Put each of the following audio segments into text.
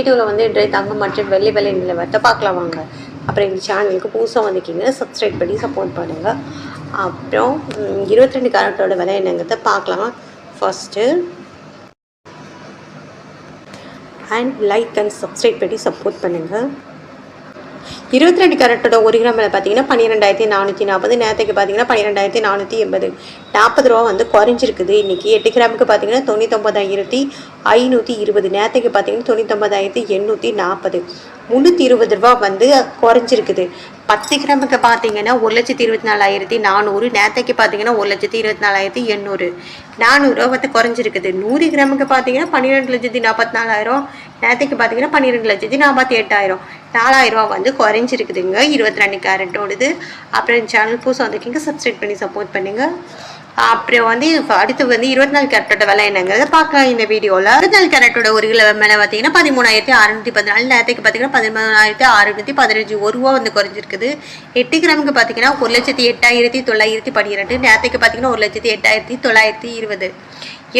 வீடியோவில் வந்து இன்றைய தங்கம் மற்றும் வெள்ளி விலை நிலவரத்தை பார்க்கலாம் வாங்க. அப்புறம் எங்கள் சேனலுக்கு புதுசாக வந்துக்கிங்க சப்ஸ்கிரைப் பண்ணி சப்போர்ட் பண்ணுங்கள். அப்புறம் 22 கேரட்டோட விலை என்னங்கிறத பார்க்கலாம். First and like and subscribe பண்ணி சப்போர்ட் பண்ணுங்கள். 22 கேரட்டோட 1 கிராம் விலை பார்த்தீங்கன்னா 12,440. நேரத்துக்கு பார்த்தீங்கன்னா 12,480. 40 ரூபா வந்து குறைஞ்சிருக்குது. இன்றைக்கி 8 கிராமுக்கு பார்த்தீங்கன்னா 99,520. நேரத்துக்கு பார்த்தீங்கன்னா 99,840. 320 ரூபா வந்து குறைஞ்சிருக்குது. 10 கிராமுக்கு பார்த்தீங்கன்னா 1,24,400. நேரத்துக்கு பார்த்தீங்கன்னா 1,24,800. 400 ரூபா வந்து குறைஞ்சிருக்குது. 100 கிராமுக்கு பார்த்தீங்கன்னா 12,44,000. நேரத்துக்கு பார்த்தீங்கன்னா 12,48,000. 4,000 ரூபா வந்து குறைஞ்சிருக்குதுங்க 22 கேரட்டோடது. அப்புறம் சேனல் புதுசாக வந்துருக்கீங்க சப்ஸ்கிரைப் பண்ணி சப்போர்ட் பண்ணுங்கள். அப்புறம் வந்து அடுத்து வந்து 24 கேரட்டோட விலை என்னங்கிறத பார்க்கலாம் இந்த வீடியோவில். 24 கேரட்டோட 1 கிலோ மேலே பார்த்தீங்கன்னா 13,614. நேரத்துக்கு பார்த்தீங்கன்னா 13,615. 1 ரூபா வந்து குறைஞ்சிருக்குது. 8 கிராமுக்கு பார்த்தீங்கன்னா 1,08,912. நேரத்துக்கு பார்த்தீங்கன்னா 1,08,920.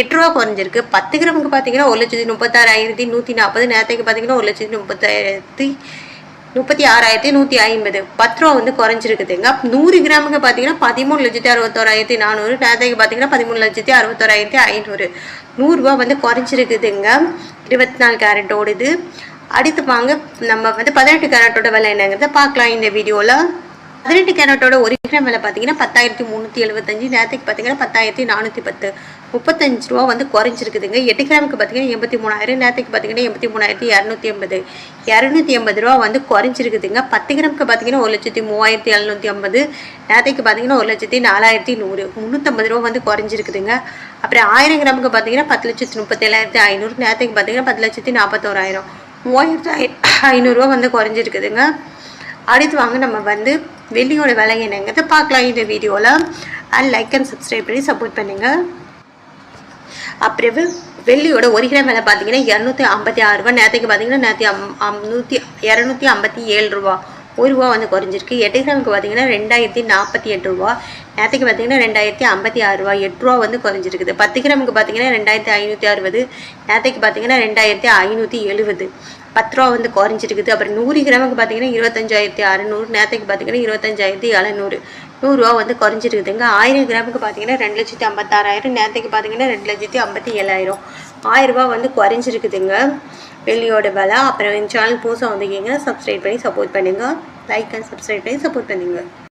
8 ரூபா குறைஞ்சிருக்கு. 10 கிராமுக்கு பார்த்தீங்கன்னா 1,36,140. நேரத்துக்கு பார்த்தீங்கன்னா 1,36,150. 10 ரூபா வந்து குறைஞ்சிருக்குதுங்க. 100 கிராமுக்கு பார்த்தீங்கன்னா 13,61,400. நேரத்துக்கு பார்த்தீங்கன்னா 13,61,500. 100 ரூபா வந்து குறைஞ்சிருக்குதுங்க 24 கேரட்டோடது. அடுத்து வாங்க நம்ம வந்து 18 கேரட்டோட விலை என்னங்கிறத பார்க்கலாம் இந்த வீடியோவில். 18 கேரட்டோட 1 கிராம் விலை பார்த்தீங்கன்னா 10,375. நேரத்துக்கு பார்த்தீங்கன்னா 10,410. 35 ரூபா வந்து குறைஞ்சிருக்குதுங்க. 8 கிராமுக்கு பார்த்தீங்கன்னா 83,000. நேரத்துக்கு பார்த்தீங்கன்னா 83,280. 280 ரூபா வந்து குறைஞ்சிருக்குதுங்க. 10 கிராமுக்கு பார்த்தீங்கன்னா 1,03,750. நேரத்துக்கு பார்த்தீங்கன்னா 1,04,100. 350 ரூபா வந்து குறைஞ்சிருக்குதுங்க. அப்புறம் 1000 கிராமுக்கு பார்த்தீங்கன்னா 10,37,500. நேரத்துக்கு பார்த்தீங்கன்னா 10,41,000. 3,500 ரூபா வந்து குறைஞ்சிருக்குதுங்க. அடுத்து வாங்க நம்ம வந்து வெள்ளியோட விலை என்னங்கிறத பார்க்கலாம் இந்த வீடியோவில். அண்ட் லைக் அண்ட் சப்ஸ்கிரைப் பண்ணி சப்போர்ட் பண்ணுங்கள். அப்புறம் வெள்ளியோட 1 கிராம் விலை பார்த்தீங்கன்னா 256 ரூபா. நேரத்துக்கு பார்த்தீங்கன்னா 257 ரூபா. 1 ரூபா வந்து குறைஞ்சிருக்கு. 8 கிராமுக்கு பார்த்தீங்கன்னா 2,048 ரூபா. நேரத்துக்கு பார்த்தீங்கன்னா 2,056 ரூபா. 8 ரூபா வந்து குறைஞ்சிருக்குது. 10 கிராமுக்கு பார்த்தீங்கன்னா 2,560. நேரத்துக்கு பார்த்தீங்கன்னா 2,570. 10 ரூபா வந்து குறைஞ்சிருக்குது. அப்புறம் 100 கிராமுக்கு பார்த்தீங்கன்னா 25,600. நேரத்துக்கு பார்த்தீங்கன்னா 25,700. 100 ரூபா வந்து குறைஞ்சிருக்குதுங்க. 1000 கிராமுக்கு பார்த்தீங்கன்னா 2,56,000. நேரத்துக்கு பார்த்தீங்கன்னா 2,57,000. 1000 ரூபா வந்து குறைஞ்சிருக்குதுங்க வெள்ளியோட விலை. அப்புறம் என் சேனல் புதுசாக வந்துக்கிங்க சப்ஸ்கிரைப் பண்ணி சப்போர்ட் பண்ணுங்கள். லைக் அண்ட் சப்ஸ்கிரைப் பண்ணி சப்போர்ட் பண்ணுங்கள்.